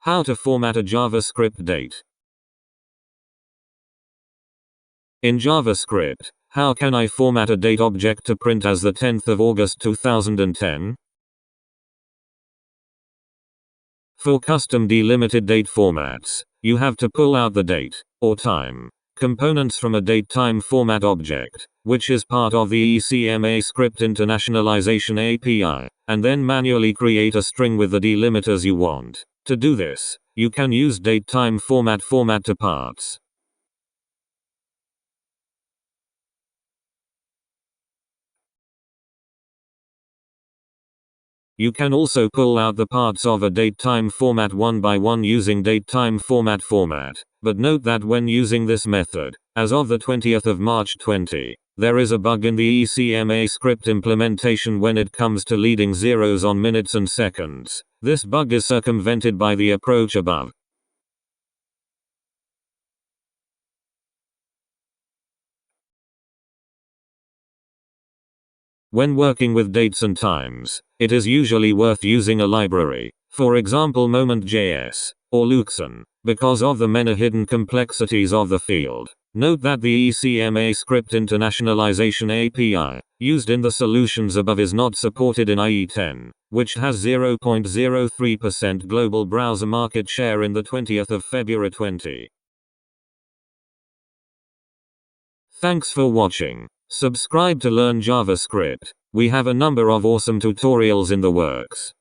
How to format a JavaScript date. In JavaScript, how can I format a date object to print as the 10th of August 2010? For custom delimited date formats, you have to pull out the date, or time, components from a datetime format object, which is part of the JavaScript internationalization API, and then manually create a string with the delimiters you want. To do this, you can use datetime format to parts. You can also pull out the parts of a datetime format one by one using datetime format, but note that when using this method, as of the 20th of March 20, there is a bug in the JavaScript implementation when it comes to leading zeros on minutes and seconds. This bug is circumvented by the approach above. When working with dates and times, it is usually worth using a library, for example Moment.js, or Luxon, because of the many hidden complexities of the field. Note that the JavaScript internationalization API, used in the solutions above is not supported in IE 10, which has 0.03% global browser market share in the 20th of February 20. Thanks for watching. Subscribe to learn JavaScript. We have a number of awesome tutorials in the works.